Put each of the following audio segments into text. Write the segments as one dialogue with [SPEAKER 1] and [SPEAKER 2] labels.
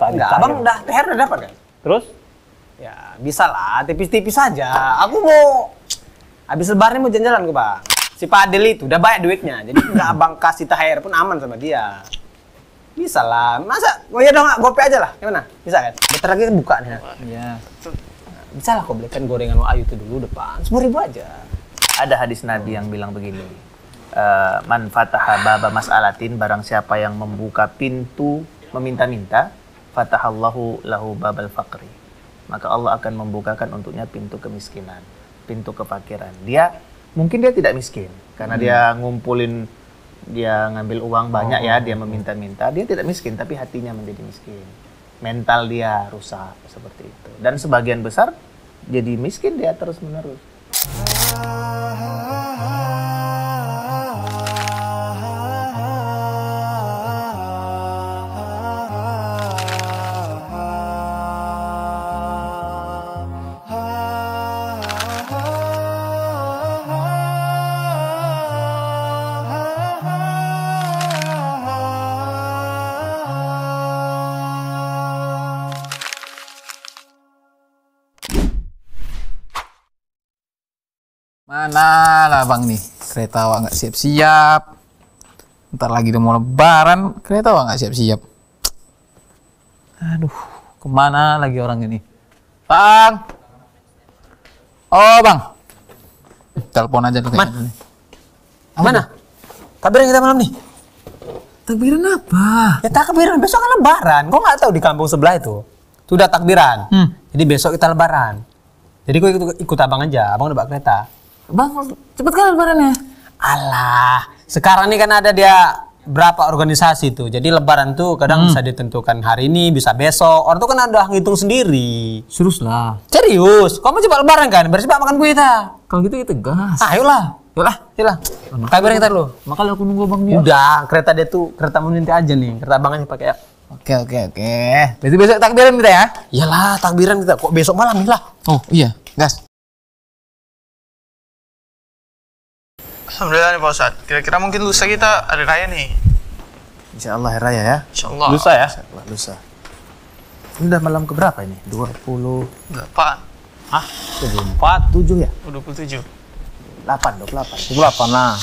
[SPEAKER 1] Enggak, abang THR udah dapat kan?
[SPEAKER 2] Terus?
[SPEAKER 1] Ya bisa lah, tipis-tipis aja. Aku mau habis lebaran mau jalan-jalan ke bang. Si Pak Adel itu udah banyak duitnya, jadi nggak abang kasih THR pun aman sama dia. Bisa lah, masa? Oh ya dong, gope aja lah, gimana? Bisa kan? Bentar lagi kan buka nih.
[SPEAKER 2] Iya.
[SPEAKER 1] Bisa lah kok belikan gorengan Ayu itu dulu depan, 10.000 aja.
[SPEAKER 3] Ada hadis Nabi yang bilang begini, man fataha baba mas'alatin, barang siapa yang membuka pintu meminta-minta, fatahallahu lahu babal faqri, maka Allah akan membukakan untuknya pintu kemiskinan, pintu kefakiran. Mungkin dia tidak miskin karena dia ngumpulin, dia ngambil uang banyak ya, dia meminta-minta, dia tidak miskin tapi hatinya menjadi miskin, mental dia rusak seperti itu, dan sebagian besar jadi miskin dia terus menerus.
[SPEAKER 4] Mana lah bang nih, kereta awak nggak siap-siap. Ntar lagi udah mau lebaran, kereta awak nggak siap-siap. Aduh, kemana lagi orang ini? Bang! Oh bang, telepon aja dulu kayaknya.
[SPEAKER 1] Mana? Takbiran kita malam nih?
[SPEAKER 4] Takbiran apa?
[SPEAKER 1] Ya takbiran, besok kan lebaran. Kok nggak tahu di kampung sebelah itu? Sudah takbiran. Jadi besok kita lebaran. Jadi gue ikut abang aja, abang udah bawa kereta.
[SPEAKER 4] Bang, cepet kan lebarannya?
[SPEAKER 1] Alah, sekarang ini kan ada dia berapa organisasi tuh. Jadi lebaran tuh kadang bisa ditentukan hari ini, bisa besok. Orang tuh kan ada ngitung sendiri.
[SPEAKER 4] Serius lah.
[SPEAKER 1] Serius? Kamu cepat lebaran kan? Bersih makan kue kita.
[SPEAKER 4] Kalau gitu kita gas.
[SPEAKER 1] Ayolah. Yolah. Kabarin kita dulu.
[SPEAKER 4] Makanya aku nunggu bang dia.
[SPEAKER 1] Udah, kereta dia tuh kereta meninti aja nih. Kereta abang aja pakai ya.
[SPEAKER 4] Oke. Berarti besok takbiran kita ya?
[SPEAKER 1] Iyalah, takbiran kita. Kok besok malam nih lah?
[SPEAKER 4] Oh iya, gas.
[SPEAKER 5] Alhamdulillah nih Pak Ustadz. Kira-kira mungkin lusa kita hari raya nih.
[SPEAKER 3] Insya Allah hari raya ya.
[SPEAKER 5] Insya Allah.
[SPEAKER 2] Lusa ya?
[SPEAKER 3] Insya Allah lusa. Ini udah malam keberapa ini? 28.
[SPEAKER 5] Berapa?
[SPEAKER 3] 7 ya?
[SPEAKER 5] 27.
[SPEAKER 3] 28.
[SPEAKER 2] 28 lah.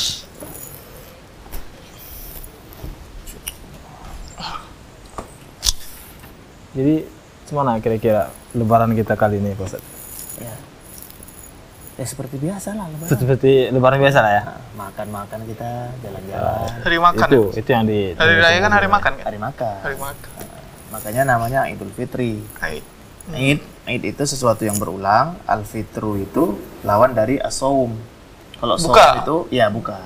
[SPEAKER 2] Jadi gimana kira-kira lebaran kita kali ini Pak Ustadz?
[SPEAKER 3] Ya seperti biasa lah lebaran.
[SPEAKER 2] Seperti lebaran biasa lah ya?
[SPEAKER 3] Makan-makan kita, jalan-jalan.
[SPEAKER 5] Hari makan.
[SPEAKER 2] Itu yang di...
[SPEAKER 5] Hari raya kan hari makan kan?
[SPEAKER 3] Hari makan.
[SPEAKER 5] Hari makan.
[SPEAKER 3] Makanya namanya Idul Fitri.
[SPEAKER 5] Hai.
[SPEAKER 3] Id itu sesuatu yang berulang. Al-Fitru itu lawan dari as-saum. Kalau saum
[SPEAKER 5] Buka.
[SPEAKER 3] itu ya buka.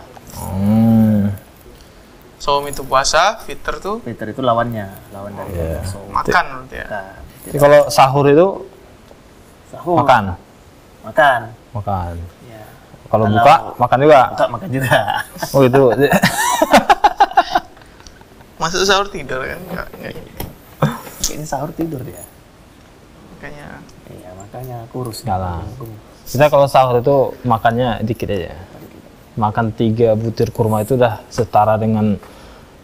[SPEAKER 5] Saum itu puasa, fitr tuh
[SPEAKER 3] Fitr itu lawan dari as-saum.
[SPEAKER 5] makan berarti ya.
[SPEAKER 3] Nah,
[SPEAKER 2] Jadi kalau sahur itu
[SPEAKER 3] sahur.
[SPEAKER 2] makan.
[SPEAKER 3] Ya.
[SPEAKER 2] Kalau buka makan juga.
[SPEAKER 3] Buka makan juga.
[SPEAKER 2] Oh itu.
[SPEAKER 5] Masuk sahur tidur kan? Enggak.
[SPEAKER 3] Ini sahur tidur dia.
[SPEAKER 5] Makanya
[SPEAKER 3] Iya, makanya kurus.
[SPEAKER 2] Enggak lah. Kita kalau sahur itu makannya dikit aja. Makan 3 butir kurma itu udah setara dengan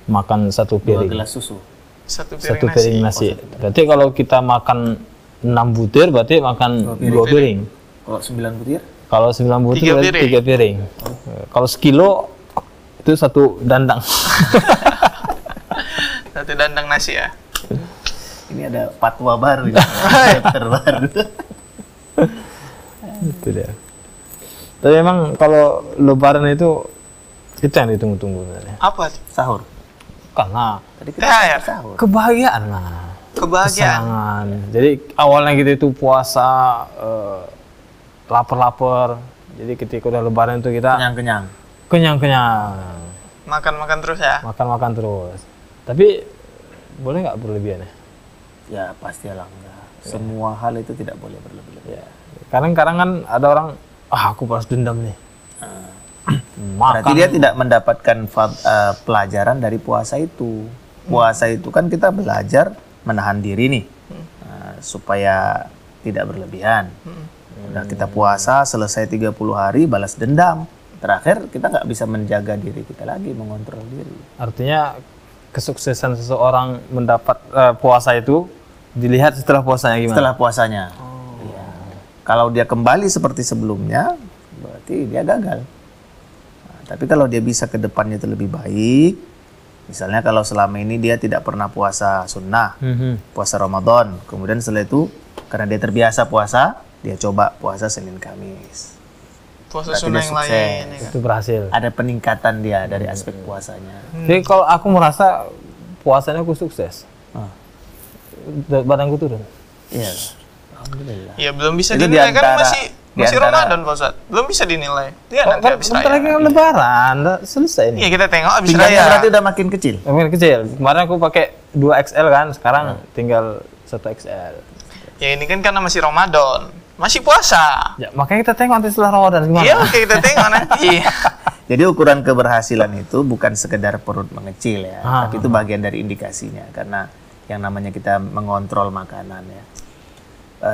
[SPEAKER 2] makan 1
[SPEAKER 3] 2
[SPEAKER 2] piring.
[SPEAKER 3] gelas susu.
[SPEAKER 5] satu
[SPEAKER 2] Satu
[SPEAKER 5] piring
[SPEAKER 2] piring
[SPEAKER 5] nasi.
[SPEAKER 2] nasi. Berarti kalau kita makan 6 butir berarti makan 2 piring.
[SPEAKER 3] Kalau 9 butir?
[SPEAKER 2] Kalau 9 butir
[SPEAKER 5] 3
[SPEAKER 2] berarti
[SPEAKER 5] piring.
[SPEAKER 2] 3 piring. Kalau sekilo itu 1 dandang.
[SPEAKER 5] Satu dandang nasi ya.
[SPEAKER 3] Ini ada fatwa baru ini. Chapter baru.
[SPEAKER 2] Itu dia. Tapi memang kalau lebaran itu yang ditunggu-tunggu sebenarnya.
[SPEAKER 5] Apa tuh?
[SPEAKER 3] Sahur.
[SPEAKER 2] Karena
[SPEAKER 3] Tadi kita
[SPEAKER 5] THR.
[SPEAKER 3] sahur.
[SPEAKER 2] kebahagiaan lah.
[SPEAKER 5] Kebahagiaan.
[SPEAKER 2] Kesenangan. Jadi awalnya kita itu puasa lapar-lapar. Jadi ketika udah lebaran itu kita
[SPEAKER 3] Kenyang-kenyang.
[SPEAKER 2] kenyang-kenyang.
[SPEAKER 5] Makan-makan terus ya.
[SPEAKER 2] Makan-makan terus. Tapi boleh nggak berlebihan ya?
[SPEAKER 3] Ya pastilah enggak. Semua hal itu tidak boleh berlebihan.
[SPEAKER 2] Ya. Kadang-kadang kan ada orang, aku balas dendam nih.
[SPEAKER 3] Berarti dia tidak mendapatkan pelajaran dari puasa itu. Puasa itu kan kita belajar menahan diri nih, supaya tidak berlebihan. Udah kita puasa, selesai 30 hari, balas dendam. Terakhir kita nggak bisa menjaga diri kita lagi, mengontrol diri.
[SPEAKER 2] Artinya kesuksesan seseorang mendapat puasa itu Dilihat setelah puasanya gimana?
[SPEAKER 3] setelah puasanya. Iya. Kalau dia kembali seperti sebelumnya, berarti dia gagal. Nah, tapi kalau dia bisa ke depannya itu lebih baik, misalnya kalau selama ini dia tidak pernah puasa sunnah, puasa Ramadan, kemudian setelah itu karena dia terbiasa puasa, dia coba puasa Senin Kamis.
[SPEAKER 5] Puasa
[SPEAKER 3] Berarti
[SPEAKER 5] sunnah
[SPEAKER 3] dia
[SPEAKER 5] yang lain.
[SPEAKER 3] sukses.
[SPEAKER 5] Ya.
[SPEAKER 2] Itu berhasil.
[SPEAKER 3] Ada peningkatan dia dari aspek puasanya.
[SPEAKER 2] Jadi kalau aku merasa puasanya aku sukses,
[SPEAKER 3] Ah.
[SPEAKER 2] badanku turun.
[SPEAKER 3] Iya. Alhamdulillah.
[SPEAKER 5] Ya belum bisa
[SPEAKER 3] Itu
[SPEAKER 5] dinilai kan
[SPEAKER 3] diantara-
[SPEAKER 5] masih
[SPEAKER 3] diantara-
[SPEAKER 5] Ramadan Pak Ustadz. Belum bisa dinilai. Dia nanti
[SPEAKER 2] Kan
[SPEAKER 5] habis
[SPEAKER 2] bentar
[SPEAKER 5] raya.
[SPEAKER 2] lagi kan lebaran, udah selesai
[SPEAKER 5] Iya
[SPEAKER 2] ini.
[SPEAKER 5] kita tengok habis
[SPEAKER 3] Pinggangnya
[SPEAKER 5] raya.
[SPEAKER 3] berarti udah makin kecil.
[SPEAKER 2] Makin kecil. Kemarin aku pakai 2XL kan, sekarang tinggal 1XL.
[SPEAKER 5] Ya ini kan karena masih Ramadan. Masih puasa.
[SPEAKER 2] Ya, makanya kita tengok nanti setelah Ramadan gimana.
[SPEAKER 5] Iya oke kita tengok nanti.
[SPEAKER 3] Jadi ukuran keberhasilan itu bukan sekedar perut mengecil ya,
[SPEAKER 2] Ah.
[SPEAKER 3] tapi itu bagian dari indikasinya karena yang namanya kita mengontrol makanan ya.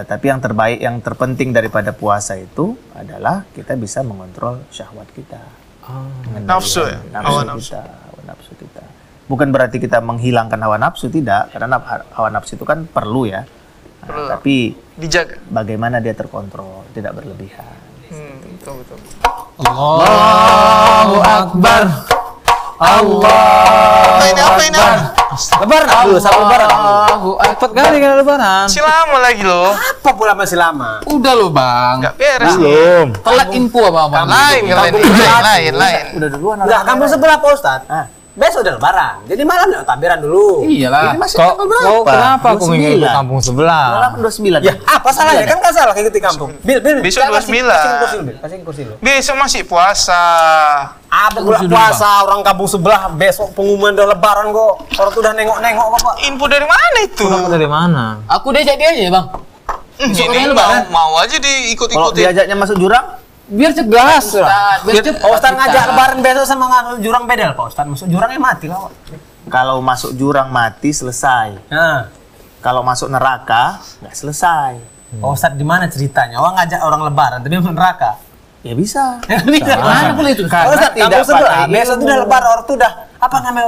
[SPEAKER 3] Tapi yang terbaik, yang terpenting daripada puasa itu adalah kita bisa mengontrol syahwat kita. Mengendalikan
[SPEAKER 5] Nafsu ya? Hawa nafsu.
[SPEAKER 3] hawa nafsu kita. Bukan berarti kita menghilangkan hawa nafsu, tidak, karena hawa nafsu itu kan perlu ya. Nah,
[SPEAKER 5] Perlu.
[SPEAKER 3] tapi
[SPEAKER 5] Dijaga.
[SPEAKER 3] bagaimana dia terkontrol, tidak berlebihan.
[SPEAKER 5] Betul betul.
[SPEAKER 4] Allahu Akbar.
[SPEAKER 5] Apa ini apa ini?
[SPEAKER 1] Lebaran dulu, sama lebaran.
[SPEAKER 4] Allahu Akbar.
[SPEAKER 2] 4 kali kan lebaran.
[SPEAKER 5] Masih lama lagi loh.
[SPEAKER 1] Apa pula masih lama?
[SPEAKER 4] Udah lo bang.
[SPEAKER 5] Nggak beres.
[SPEAKER 2] Belum.
[SPEAKER 4] Telat info apa bang?
[SPEAKER 5] Lain.
[SPEAKER 3] Udah duluan.
[SPEAKER 1] Enggak, kampung sebelah Pak Ustadz.
[SPEAKER 3] Ah.
[SPEAKER 1] Besok udah lebaran. Jadi malam ya takbiran dulu.
[SPEAKER 4] Iyalah.
[SPEAKER 3] Ini masih
[SPEAKER 2] Kok
[SPEAKER 3] tanggal berapa?
[SPEAKER 2] kenapa aku ingin ke
[SPEAKER 3] 29.
[SPEAKER 2] kampung sebelah?
[SPEAKER 3] 29.
[SPEAKER 1] Ya, apa salahnya? Kan nggak salah ikuti kampung. Bil.
[SPEAKER 5] Besok 29.
[SPEAKER 1] Kasih kursi lu, Bil. Kasih kursi lu.
[SPEAKER 5] Besok masih puasa.
[SPEAKER 1] Apa pula puasa orang kampung sebelah besok pengumuman udah lebaran kok. Orang tuh udah nengok-nengok kok, Pak.
[SPEAKER 5] Info dari mana itu?
[SPEAKER 2] Kamu dari mana?
[SPEAKER 4] Aku diajak dia aja ya bang.
[SPEAKER 5] Ini mau aja
[SPEAKER 3] Kalau
[SPEAKER 5] diikut-ikutin.
[SPEAKER 3] diajaknya masuk jurang,
[SPEAKER 4] Biar cegas. Biar cepat.
[SPEAKER 1] Pak Ustadz ngajak lebaran besok sama jurang bedel, Pak Ustadz. Masuk jurangnya mati lah, Pak.
[SPEAKER 3] kalau masuk jurang mati selesai.
[SPEAKER 1] Nah,
[SPEAKER 3] Kalau masuk neraka nggak selesai.
[SPEAKER 1] Pak Ustadz di mana ceritanya? Orang ngajak orang lebaran tapi masuk neraka.
[SPEAKER 3] Ya bisa.
[SPEAKER 4] Mana boleh itu?
[SPEAKER 1] Pak Ustadz,
[SPEAKER 3] tidak
[SPEAKER 1] kampung sebelah.
[SPEAKER 3] pakai
[SPEAKER 1] Besok
[SPEAKER 3] ilmu.
[SPEAKER 1] tuh udah lebaran, orang tuh udah apa namanya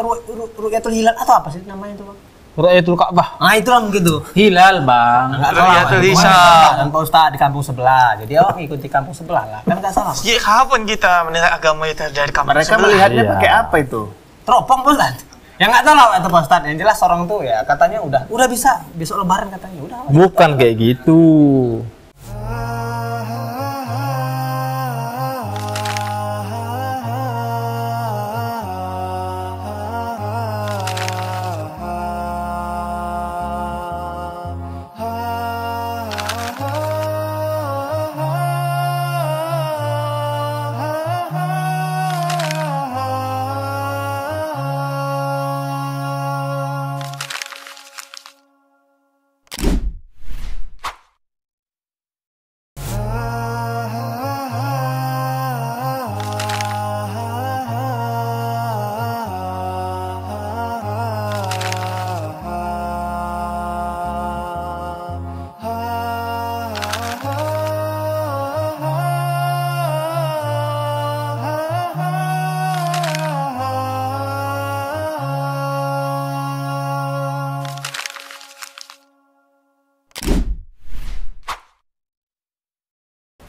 [SPEAKER 1] Ru'yatul Hilal atau apa sih namanya itu, Pak?
[SPEAKER 2] Ra'yatul Ka'bah.
[SPEAKER 1] Nah, itulah begitu.
[SPEAKER 4] Hilal bang.
[SPEAKER 1] Enggak
[SPEAKER 5] Ru'yatul Hilal.
[SPEAKER 1] Dan Pak Ustadz di kampung sebelah. Jadi orang ngikuti kampung sebelah lah. Kan enggak salah.
[SPEAKER 5] Ya kapan kita menilai agama itu dari kampung
[SPEAKER 3] Mereka
[SPEAKER 5] sebelah?
[SPEAKER 3] melihatnya
[SPEAKER 2] Iya.
[SPEAKER 3] pakai apa itu?
[SPEAKER 1] Teropong Pak Ustadz. Ya nggak tahu lah itu Pak Ustadz. Yang jelas orang tuh ya katanya udah bisa besok lebaran katanya. Udah.
[SPEAKER 2] Bukan kayak gitu.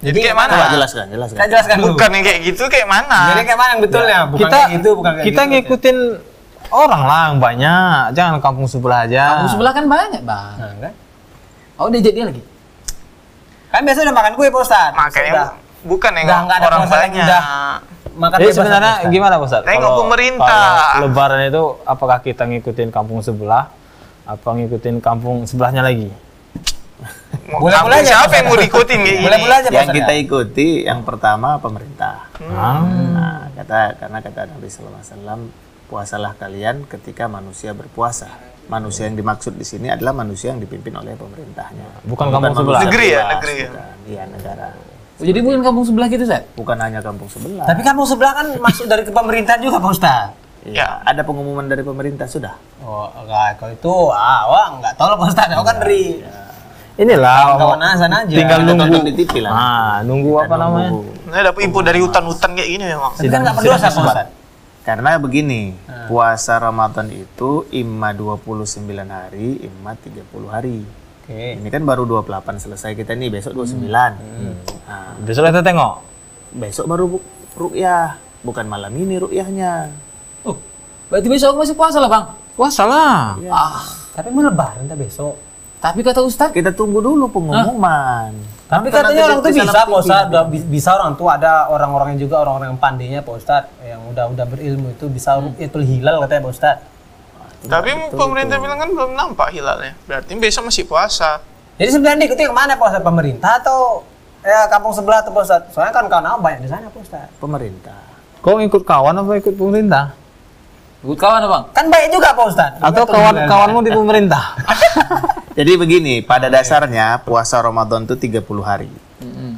[SPEAKER 5] Jadi kayak
[SPEAKER 3] Coba
[SPEAKER 5] mana?
[SPEAKER 3] jelaskan.
[SPEAKER 1] Saya jelaskan dulu.
[SPEAKER 5] Bukan yang kayak gitu kayak mana?
[SPEAKER 1] Jadi kayak mana yang betulnya? Bukan
[SPEAKER 2] kita
[SPEAKER 1] kayak gitu, bukan kayak
[SPEAKER 2] kita
[SPEAKER 1] gitu.
[SPEAKER 2] ngikutin orang lah yang banyak. Jangan kampung sebelah aja.
[SPEAKER 4] Kampung sebelah kan banyak bang.
[SPEAKER 1] Nah, kan?
[SPEAKER 4] Oh diajak dia lagi.
[SPEAKER 1] Kan biasa udah makan kue Pak Ustadz.
[SPEAKER 5] Makanya
[SPEAKER 1] Udah.
[SPEAKER 5] bukan yang
[SPEAKER 1] Udah nggak ada
[SPEAKER 5] orang
[SPEAKER 1] puasa lagi,
[SPEAKER 5] banyak.
[SPEAKER 1] udah. Makan
[SPEAKER 2] Jadi
[SPEAKER 1] bebas,
[SPEAKER 2] sebenarnya
[SPEAKER 1] Pak Ustadz.
[SPEAKER 2] gimana Pak Ustadz?
[SPEAKER 5] Tengok
[SPEAKER 2] Kalau-
[SPEAKER 5] pemerintah.
[SPEAKER 2] kalau lebaran itu apakah kita ngikutin kampung sebelah apa ngikutin kampung sebelahnya lagi?
[SPEAKER 1] Boleh-boleh aja,
[SPEAKER 5] Siapa
[SPEAKER 1] Pak
[SPEAKER 5] yang mau
[SPEAKER 1] Ustadz.
[SPEAKER 5] diikutin kayak gini?
[SPEAKER 1] Boleh-boleh aja Pak
[SPEAKER 3] Yang
[SPEAKER 1] Ustadz,
[SPEAKER 3] kita
[SPEAKER 1] ya?
[SPEAKER 3] ikuti yang pertama pemerintah.
[SPEAKER 2] Ah.
[SPEAKER 3] Nah, karena kata Nabi Sallallahu Alaihi Wasallam, puasalah kalian ketika manusia berpuasa. Manusia yang dimaksud di sini adalah manusia yang dipimpin oleh pemerintahnya.
[SPEAKER 2] Bukan kampung sebelah.
[SPEAKER 3] manusia
[SPEAKER 5] Negeri ya,
[SPEAKER 3] bebas,
[SPEAKER 5] negeri ya.
[SPEAKER 3] bukan. Iya, negara.
[SPEAKER 4] Oh, jadi bukan kampung sebelah gitu Zat?
[SPEAKER 3] Bukan hanya kampung sebelah.
[SPEAKER 1] Tapi kampung sebelah kan masuk dari ke pemerintahan juga Pak Ustadz.
[SPEAKER 3] Iya, ada pengumuman dari pemerintah sudah.
[SPEAKER 1] Oh, enggak. Kalau itu, wah, nggak tahu lah Pak Ustadz. Aku kan dari
[SPEAKER 2] Inilah
[SPEAKER 1] kawan azan aja.
[SPEAKER 2] tinggal
[SPEAKER 3] Kita
[SPEAKER 2] nunggu.
[SPEAKER 3] tonton di TV lah.
[SPEAKER 2] Ah, nunggu apa namanya?
[SPEAKER 5] Nah, dapat info dari hutan-hutan kayak gini memang.
[SPEAKER 1] Tapi kan nggak berdosa Pak Ustadz.
[SPEAKER 3] Karena begini, puasa Ramadan itu imma 29 hari, imma 30 hari.
[SPEAKER 1] Oke.
[SPEAKER 3] Ini kan baru 28 selesai kita nih, besok 29. Nah,
[SPEAKER 2] Besok kita tengok.
[SPEAKER 3] besok baru ru'yah, bukan malam ini ru'yahnya.
[SPEAKER 4] Oh, berarti besok aku masih puasa lah bang.
[SPEAKER 2] Puasa lah.
[SPEAKER 1] Tapi mau lebaran tak besok.
[SPEAKER 4] Tapi kata Ustadz,
[SPEAKER 3] Kita tunggu dulu pengumuman.
[SPEAKER 1] Tapi
[SPEAKER 3] Kan
[SPEAKER 1] katanya
[SPEAKER 3] nanti
[SPEAKER 1] orang tuh
[SPEAKER 3] di sana
[SPEAKER 1] bisa, Pak
[SPEAKER 3] tinggi.
[SPEAKER 1] Ustadz. Bisa orang tuh, ada orang-orang yang juga orang-orang yang pandainya, Pak Ustadz, yang udah berilmu itu bisa ru'yatul hilal katanya, Pak Ustadz.
[SPEAKER 5] Tapi pemerintah bilang kan belum nampak hilalnya. Berarti besok masih puasa.
[SPEAKER 1] Jadi sebenarnya diikuti yang mana, Pak Ustadz? Pemerintah atau kampung sebelah tuh, Pak Ustadz? Soalnya kan kawan aku banyak di sana, Pak Ustadz.
[SPEAKER 3] Pemerintah.
[SPEAKER 2] Kau ikut kawan apa ikut pemerintah?
[SPEAKER 4] ikut kawan bang.
[SPEAKER 1] Kan baik juga, Pak Ustadz.
[SPEAKER 2] Atau kawan-kawanmu di pemerintah?
[SPEAKER 3] Jadi begini, pada dasarnya puasa Ramadan itu 30 hari.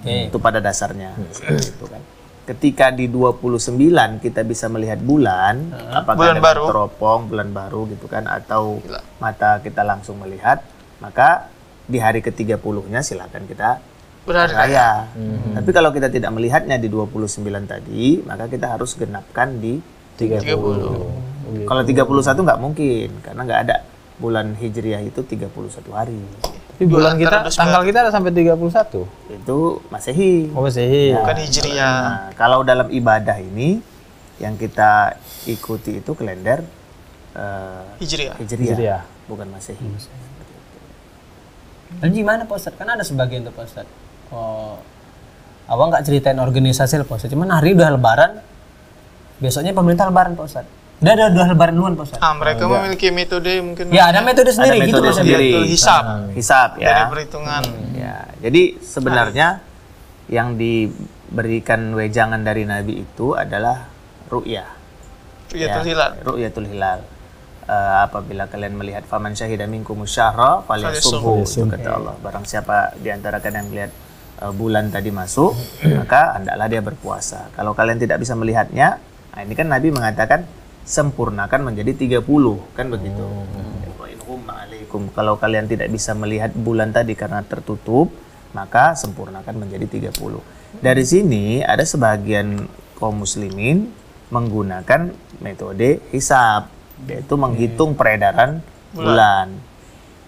[SPEAKER 1] Oke.
[SPEAKER 3] Itu pada dasarnya. Seperti itu kan. Ketika di 29 kita bisa melihat bulan, apakah
[SPEAKER 5] Bulan
[SPEAKER 3] dengan
[SPEAKER 5] baru.
[SPEAKER 3] teropong, bulan baru gitu kan, atau mata kita langsung melihat, maka di hari ke-30-nya silakan kita
[SPEAKER 5] Berarti
[SPEAKER 3] raya. Tapi kalau kita tidak melihatnya di 29 tadi, maka kita harus genapkan di 30. Kalau 31 nggak mungkin, karena nggak ada bulan Hijriah itu 31 hari.
[SPEAKER 2] Tapi bulan kita,
[SPEAKER 5] Terus
[SPEAKER 2] tanggal kita ada sampai 31.
[SPEAKER 3] Itu Masehi.
[SPEAKER 2] Oh, Masehi.
[SPEAKER 5] bukan Hijriah.
[SPEAKER 3] Nah, kalau dalam ibadah ini yang kita ikuti itu kalender
[SPEAKER 5] Hijriah.
[SPEAKER 3] Hijriah, bukan Masehi.
[SPEAKER 1] Lalu gimana, Pak Ustadz? Kan ada sebagian tuh, Pak Ustadz. Oh, abang nggak ceritain organisasi lah, Pak Ustadz. Cuman hari udah lebaran, besoknya pemerintah lebaran, Pak Ustadz. Udah lebaran duluan, Pak Ustadz.
[SPEAKER 5] Mereka memiliki metode mungkin.
[SPEAKER 1] Ya, ada metode sendiri gitu,
[SPEAKER 3] metode
[SPEAKER 1] Pak Ustadz.
[SPEAKER 3] sendiri.
[SPEAKER 5] Yaitu hisab
[SPEAKER 3] Hisab
[SPEAKER 5] dari
[SPEAKER 3] ya.
[SPEAKER 5] perhitungan.
[SPEAKER 3] Ya, jadi sebenarnya yang diberikan wejangan dari Nabi itu adalah ru'yah.
[SPEAKER 5] Ru'yatul hilal.
[SPEAKER 3] Ru'yatul hilal. Apabila kalian melihat faman syahida minkum syahra falyasumhu, itu kata Allah. Barang siapa di antara kalian yang melihat bulan tadi masuk, maka hendaklah dia berpuasa. Kalau kalian tidak bisa melihatnya, nah ini kan Nabi mengatakan sempurnakan menjadi 30, kan begitu. Wa in humma alaikum. Kalau kalian tidak bisa melihat bulan tadi karena tertutup, maka sempurnakan menjadi 30. Dari sini ada sebagian kaum muslimin menggunakan metode hisab, yaitu menghitung peredaran bulan.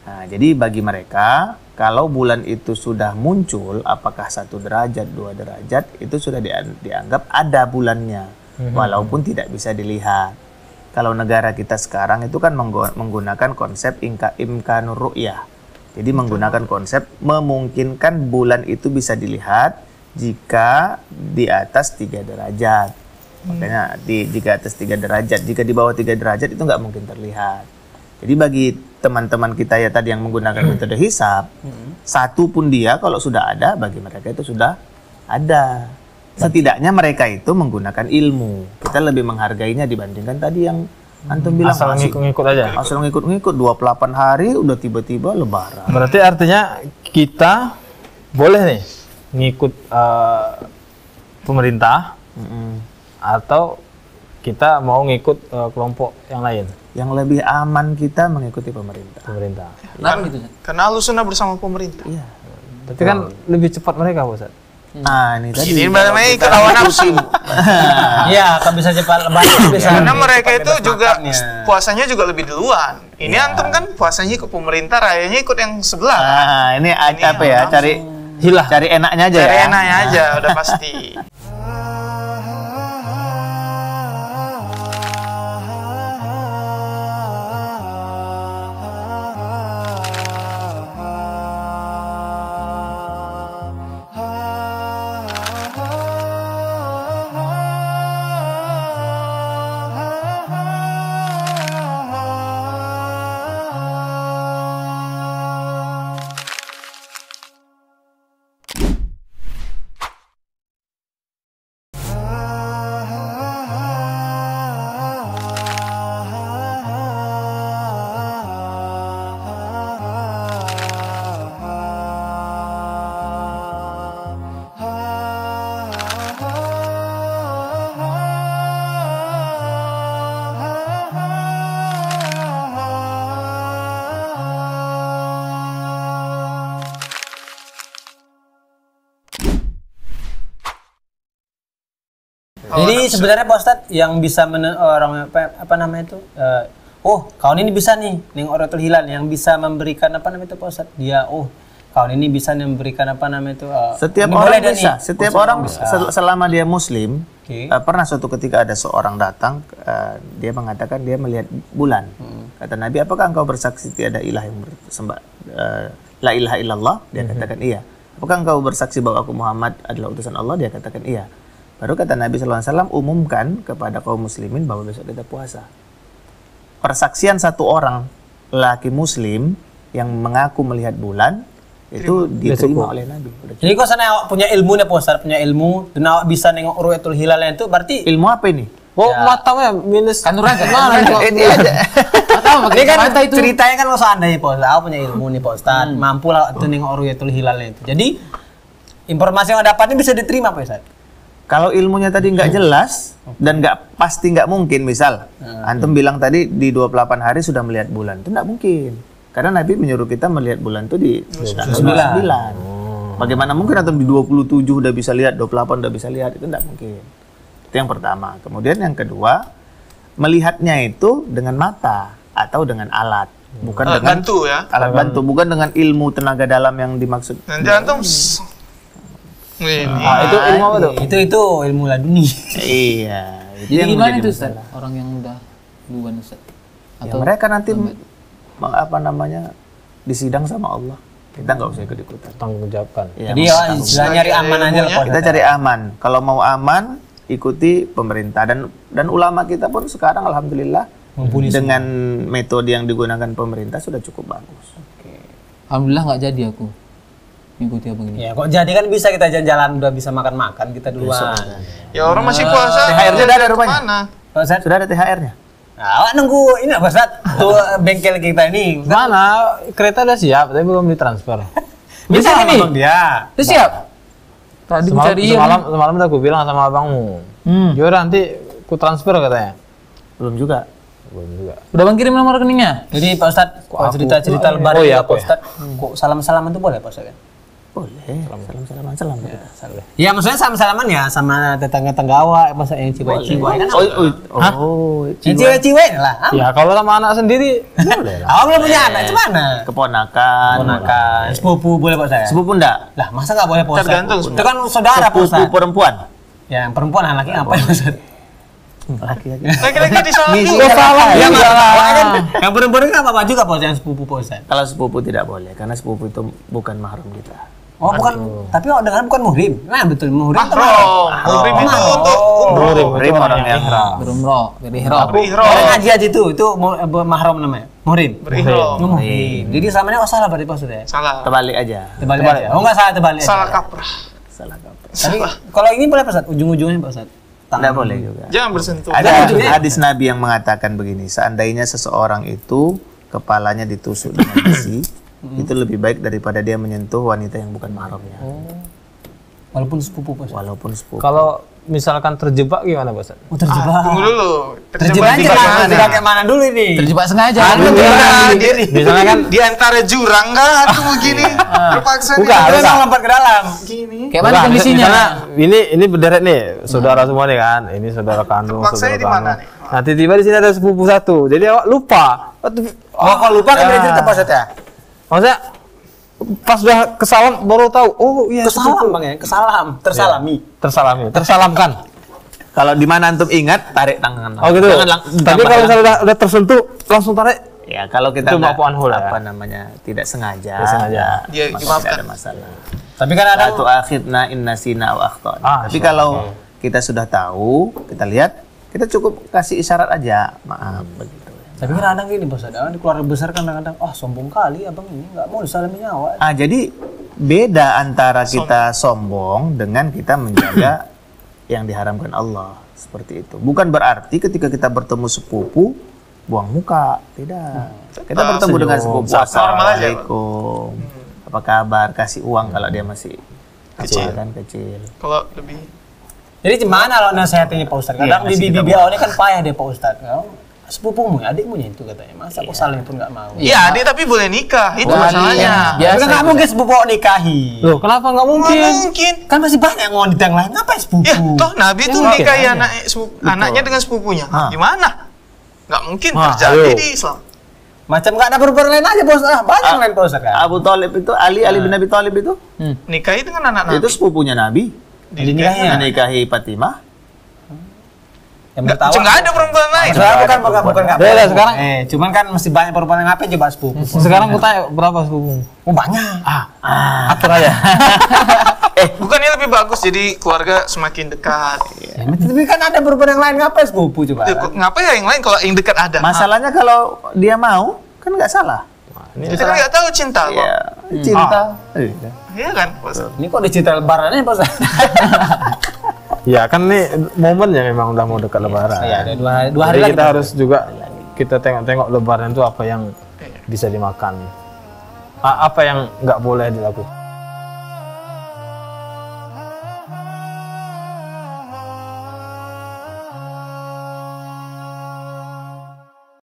[SPEAKER 3] Nah, jadi bagi mereka, kalau bulan itu sudah muncul, apakah 1 derajat, 2 derajat, itu sudah dianggap ada bulannya, walaupun tidak bisa dilihat. Kalau negara kita sekarang itu kan menggunakan konsep imkanur ru'yah. Jadi menggunakan konsep memungkinkan bulan itu bisa dilihat jika di atas 3 derajat. Makanya jika atas 3 derajat, jika di bawah 3 derajat itu nggak mungkin terlihat. Jadi bagi teman-teman kita ya tadi yang menggunakan metode hisab, satu pun dia kalau sudah ada, bagi mereka itu sudah ada. Setidaknya mereka itu menggunakan ilmu. Kita lebih menghargainya dibandingkan tadi yang antum bilang
[SPEAKER 2] Asal ngikut-ngikut aja.
[SPEAKER 3] asal ngikut-ngikut 28 hari udah tiba-tiba lebaran.
[SPEAKER 2] Berarti artinya kita boleh nih ngikut pemerintah atau kita mau ngikut kelompok yang lain.
[SPEAKER 3] Yang lebih aman kita mengikuti pemerintah.
[SPEAKER 2] Pemerintah.
[SPEAKER 4] Kenapa gitu?
[SPEAKER 5] Karena Ahlussunnah bersama pemerintah.
[SPEAKER 3] Iya.
[SPEAKER 2] Tapi kan lebih cepat mereka, Pak Ustaz.
[SPEAKER 3] Ah, ini tadi.
[SPEAKER 5] Ini namanya ikut hawa nafsu.
[SPEAKER 1] Iya, kalau bisa cepat lebaran bisa.
[SPEAKER 5] Karena mereka itu juga
[SPEAKER 1] makannya.
[SPEAKER 5] puasanya juga lebih duluan. Ini antum kan puasanya ikut pemerintah, rayanya ikut yang sebelah.
[SPEAKER 3] Ah, ini apa ya?
[SPEAKER 5] langsung.
[SPEAKER 3] Cari hilah. Cari enaknya aja
[SPEAKER 5] Cari
[SPEAKER 3] ya.
[SPEAKER 5] enaknya aja, udah pasti.
[SPEAKER 1] Jadi sebenarnya Pak Ustadz yang bisa orang apa namanya itu kawan ini bisa nih nengok Ru'yatul Hilal, yang bisa memberikan apa namanya itu Pak Ustadz, dia kawan ini bisa memberikan apa namanya itu
[SPEAKER 3] setiap
[SPEAKER 1] ini
[SPEAKER 3] orang
[SPEAKER 1] boleh dah
[SPEAKER 3] bisa,
[SPEAKER 1] nih.
[SPEAKER 3] setiap
[SPEAKER 1] Maksudnya
[SPEAKER 3] orang
[SPEAKER 1] bisa.
[SPEAKER 3] selama dia muslim.
[SPEAKER 1] Oke.
[SPEAKER 3] Pernah suatu ketika ada seorang datang, dia mengatakan dia melihat bulan. Kata Nabi, apakah engkau bersaksi tiada ilah yang bersembah, la ilaha illallah? Dia katakan iya. Apakah engkau bersaksi bahwa aku Muhammad adalah utusan Allah? Dia katakan iya. Baru kata Nabi SAW, umumkan kepada kaum muslimin bahwa besok kita puasa. Persaksian satu orang laki muslim yang mengaku melihat bulan itu diterima oleh Nabi.
[SPEAKER 1] Jadi kok sana awak punya ilmu nih Pak Ustadz, punya ilmu dan awak bisa nengok Ru'yatul Hilal itu berarti
[SPEAKER 3] Ilmu apa ini?
[SPEAKER 2] Oh, matanya minus
[SPEAKER 4] Kan nurani
[SPEAKER 2] mana kok?
[SPEAKER 3] Ini aja.
[SPEAKER 4] Tahu
[SPEAKER 1] ini kan ceritanya kan kalau seandainya Pak Ustadz, aku punya ilmu nih Pak Ustadz, mampu lah tuh nengok Ru'yatul Hilal itu. Jadi informasi yang dapat ini bisa diterima Pak Ustadz.
[SPEAKER 3] Kalau ilmunya tadi nggak jelas dan pasti nggak mungkin, misal antum bilang tadi di 28 hari sudah melihat bulan, itu nggak mungkin. Karena Nabi menyuruh kita melihat bulan itu di 29. Bagaimana mungkin antum di 27 udah bisa lihat, 28 udah bisa lihat, itu nggak mungkin. Itu yang pertama. Kemudian yang kedua, melihatnya itu dengan mata atau dengan alat, bukan
[SPEAKER 5] Alat
[SPEAKER 3] dengan
[SPEAKER 5] bantu ya.
[SPEAKER 3] alat bantu, bukan dengan ilmu tenaga dalam yang dimaksud.
[SPEAKER 5] Nanti antum ini.
[SPEAKER 2] Itu ilmu apa tuh?
[SPEAKER 1] Itu ilmu laduni.
[SPEAKER 3] Iya. itu
[SPEAKER 4] Jadi
[SPEAKER 3] yang
[SPEAKER 4] gimana
[SPEAKER 3] menjadi
[SPEAKER 4] itu Ustaz?
[SPEAKER 3] masalah.
[SPEAKER 4] Orang yang udah duluan Ustaz?
[SPEAKER 3] Ya, mereka nanti apa namanya disidang sama Allah. Kita nggak usah ikut-ikutan.
[SPEAKER 2] Tanggung jawabkan.
[SPEAKER 3] Ya,
[SPEAKER 1] Jadi ya sudah nyari aman aja lah Pak
[SPEAKER 3] kita
[SPEAKER 1] Ustadz.
[SPEAKER 3] cari aman. Kalau mau aman, ikuti pemerintah dan ulama kita pun sekarang alhamdulillah
[SPEAKER 1] Mumpuni
[SPEAKER 3] dengan metode yang digunakan pemerintah sudah cukup bagus.
[SPEAKER 4] Alhamdulillah nggak jadi aku ngikuti abang ini.
[SPEAKER 1] Ya kok jadi kan bisa kita jalan-jalan, udah bisa makan-makan kita duluan.
[SPEAKER 5] Ya orang masih puasa.
[SPEAKER 3] THR-nya udah ada rupanya.
[SPEAKER 5] Mana?
[SPEAKER 1] Pak Ustadz,
[SPEAKER 3] Sudah ada THR-nya.
[SPEAKER 1] nah, awak nunggu ini Pak Ustadz, tuh bengkel kita ini.
[SPEAKER 2] Mana kereta udah siap tapi belum ditransfer.
[SPEAKER 1] Bisa
[SPEAKER 4] Bisa
[SPEAKER 1] ini
[SPEAKER 4] nih?
[SPEAKER 1] Bang dia.
[SPEAKER 4] Udah siap? Tadi
[SPEAKER 2] Semalam,
[SPEAKER 4] cari
[SPEAKER 2] semalam udah aku bilang sama abangmu. Yaudah nanti ku transfer katanya.
[SPEAKER 3] Belum juga.
[SPEAKER 2] Belum juga.
[SPEAKER 4] Udah bang kirim nomor rekeningnya?
[SPEAKER 1] Jadi Pak Ustadz, kalau cerita-cerita lebaran
[SPEAKER 2] iya,
[SPEAKER 1] ya, Pak Ustadz, kok salam-salaman itu boleh Pak Ustadz kan?
[SPEAKER 3] Boleh. Salam-salaman salam kita.
[SPEAKER 1] Ya maksudnya salam-salaman ya sama tetangga-tetangga awak, masa yang ciwai-ciwai kan? Yang ciwai-ciwai lah.
[SPEAKER 2] Ya kalau sama anak sendiri boleh lah.
[SPEAKER 1] Awak belum punya anak, gimana?
[SPEAKER 3] Keponakan.
[SPEAKER 1] Ponakan, sepupu boleh Pak Ustadz?
[SPEAKER 3] Sepupu enggak?
[SPEAKER 1] Lah masa nggak boleh Pak Ustadz?
[SPEAKER 5] Tergantung
[SPEAKER 1] Itu kan saudara Pak
[SPEAKER 3] Sepupu
[SPEAKER 1] Ustadz.
[SPEAKER 3] perempuan.
[SPEAKER 1] Ya yang perempuan anaknya ngapain Pak Ustadz?
[SPEAKER 3] Laki-laki.
[SPEAKER 5] Lagi-lagi di sana
[SPEAKER 3] Misi.
[SPEAKER 5] juga.
[SPEAKER 2] salah.
[SPEAKER 1] Ya
[SPEAKER 2] Iya.
[SPEAKER 1] kan? Yang perempuan kan apa juga Pak Ustadz, yang sepupu Pak Ustadz?
[SPEAKER 3] Kalau sepupu tidak boleh karena sepupu itu bukan mahram kita.
[SPEAKER 1] Oh bukan, tapi oh dengan bukan muhrim. Nah betul muhrim.
[SPEAKER 5] Mahram. Muhrim itu untuk
[SPEAKER 3] Muhrim orang yang
[SPEAKER 4] Berumroh, berihram.
[SPEAKER 5] berihram.
[SPEAKER 1] Orang haji itu mahram namanya. Muhrim.
[SPEAKER 5] Berihram.
[SPEAKER 1] Oh, muhrim. Jadi selama ini salah berarti Pak Ustadz ya?
[SPEAKER 5] Salah.
[SPEAKER 3] Terbalik aja.
[SPEAKER 1] Terbalik aja. Oh enggak salah terbalik aja.
[SPEAKER 5] Salah kaprah.
[SPEAKER 3] Salah kaprah.
[SPEAKER 1] Tapi kalau ini boleh Pak Ustadz, ujung-ujungnya Pak Ustadz.
[SPEAKER 3] Tidak boleh juga.
[SPEAKER 5] Jangan bersentuh.
[SPEAKER 3] Ada hadis Nabi yang mengatakan begini, seandainya seseorang itu kepalanya ditusuk dengan besi, itu lebih baik daripada dia menyentuh wanita yang bukan mahramnya.
[SPEAKER 1] Walaupun sepupu Pak Ustadz.
[SPEAKER 3] Walaupun sepupu.
[SPEAKER 2] Kalau misalkan terjebak gimana Pak Ustadz?
[SPEAKER 1] Oh terjebak.
[SPEAKER 5] Tunggu dulu.
[SPEAKER 1] Terjebak
[SPEAKER 5] di
[SPEAKER 1] aja lah.
[SPEAKER 5] mana?
[SPEAKER 1] Terjebak kayak mana dulu ini?
[SPEAKER 4] Terjebak sengaja.
[SPEAKER 2] Misalnya kan
[SPEAKER 5] Di antara jurang kah atau begini? Terpaksa nih.
[SPEAKER 2] Bukan,
[SPEAKER 1] Itu
[SPEAKER 2] bukan.
[SPEAKER 1] memang lompat ke dalam.
[SPEAKER 5] Gini.
[SPEAKER 4] Kayak mana
[SPEAKER 2] Bukan,
[SPEAKER 4] kondisinya?
[SPEAKER 2] misalnya ini berderet nih, saudara semua nih kan. Ini saudara kandung,
[SPEAKER 5] Terpaksanya
[SPEAKER 2] saudara
[SPEAKER 5] di mana
[SPEAKER 2] kandung.
[SPEAKER 5] nih?
[SPEAKER 2] Nanti tiba di sini ada sepupu satu. Jadi awak lupa.
[SPEAKER 1] Oh kalau lupa kan beda cerita Pak Ustadz ya?
[SPEAKER 2] Maksudnya pas udah kesalam baru tahu. Oh iya
[SPEAKER 1] Kesalam Bang ya, kesalam, tersalami.
[SPEAKER 2] tersalamkan.
[SPEAKER 3] Kalau di mana antum ingat, tarik tangan.
[SPEAKER 2] Oh gitu. Tapi kalau misalnya udah tersentuh langsung tarik.
[SPEAKER 3] ya kalau kita
[SPEAKER 2] Itu
[SPEAKER 3] nggak,
[SPEAKER 2] maafan hula,
[SPEAKER 3] apa
[SPEAKER 2] ya?
[SPEAKER 3] namanya tidak sengaja,
[SPEAKER 2] Tidak sengaja.
[SPEAKER 5] Dia
[SPEAKER 3] maka
[SPEAKER 5] dimaafkan.
[SPEAKER 3] tidak ada masalah.
[SPEAKER 1] Tapi kan ada
[SPEAKER 3] Satu akhirna inna sina wa akhtana.
[SPEAKER 2] Ah,
[SPEAKER 3] Tapi kalau kita sudah tahu, kita lihat, kita cukup kasih isyarat aja, maaf begitu.
[SPEAKER 1] Tapi kadang gini Pak Ustadz, di keluarga besar kan kadang-kadang, sombong kali abang ini nggak mau disalami nyawa.
[SPEAKER 3] Jadi beda antara kita sombong dengan kita menjaga yang diharamkan Allah, seperti itu. Bukan berarti ketika kita bertemu sepupu buang muka, tidak. Kita bertemu dengan sepupu,
[SPEAKER 5] Normal aja, Pak.
[SPEAKER 3] assalamualaikum, apa kabar, kasih uang kalau dia masih
[SPEAKER 5] Kecil.
[SPEAKER 3] kan kecil.
[SPEAKER 5] Kalau lebih
[SPEAKER 1] Jadi gimana kalau nasihatnya Pak Ustadz? Kadang
[SPEAKER 3] Iya,
[SPEAKER 1] bibi-bibi awalnya kan payah deh Pak Ustadz. sepupumu, adikmu itu katanya. Masa kok saling pun nggak mau?
[SPEAKER 5] Iya, adik tapi boleh nikah. Itu
[SPEAKER 4] Boleh,
[SPEAKER 5] masalahnya.
[SPEAKER 4] iya.
[SPEAKER 1] Tapi kan nggak mungkin sepupu nikahi.
[SPEAKER 2] Loh, kenapa nggak
[SPEAKER 5] Nggak
[SPEAKER 2] mungkin?
[SPEAKER 5] mungkin.
[SPEAKER 1] Kan masih banyak ngondit yang lain. Ngapain sepupu?
[SPEAKER 5] Ya, toh Nabi tuh
[SPEAKER 2] mungkin
[SPEAKER 5] nikahi
[SPEAKER 2] aja.
[SPEAKER 5] anaknya dengan sepupunya. Gimana? Nggak mungkin
[SPEAKER 2] Ah,
[SPEAKER 5] terjadi
[SPEAKER 2] ayo.
[SPEAKER 5] di Islam.
[SPEAKER 1] Macam nggak ada perempuan lain aja bos. Banyak yang lain bos kan.
[SPEAKER 3] Abu Thalib itu, Ali bin Abi Thalib itu,
[SPEAKER 5] Nikahi dengan anak Nabi.
[SPEAKER 3] itu sepupunya Nabi.
[SPEAKER 1] Dinikahinya.
[SPEAKER 3] Menikahi Fatimah.
[SPEAKER 1] Yang
[SPEAKER 5] Nggak ada perempuan lain.
[SPEAKER 1] Maksudnya bukan nggak
[SPEAKER 2] Beda,
[SPEAKER 1] boleh.
[SPEAKER 2] sekarang.
[SPEAKER 1] Cuman kan masih banyak perempuan yang ngapain coba sepupu.
[SPEAKER 2] Sekarang aku tanya berapa sepupumu?
[SPEAKER 1] Oh banyak.
[SPEAKER 2] Atur aja.
[SPEAKER 5] Bukannya lebih bagus jadi keluarga semakin dekat.
[SPEAKER 1] Ya, tapi kan ada perempuan yang lain ngapain sepupu coba.
[SPEAKER 5] Ngapa ya yang lain kalau yang dekat ada?
[SPEAKER 3] Masalahnya kalau dia mau, kan nggak salah.
[SPEAKER 5] Kita kan nggak tahu cinta kok.
[SPEAKER 3] Iya, cinta. Iya.
[SPEAKER 5] Iya kan? Bos?
[SPEAKER 1] Ini kok digital lebarannya bos?
[SPEAKER 2] Ya kan nih momennya memang udah mau dekat lebaran.
[SPEAKER 1] Iya, ada dua hari
[SPEAKER 2] Jadi
[SPEAKER 1] lagi.
[SPEAKER 2] kita harus juga kita tengok-tengok lebaran itu apa yang bisa dimakan. Apa yang nggak boleh dilakukan.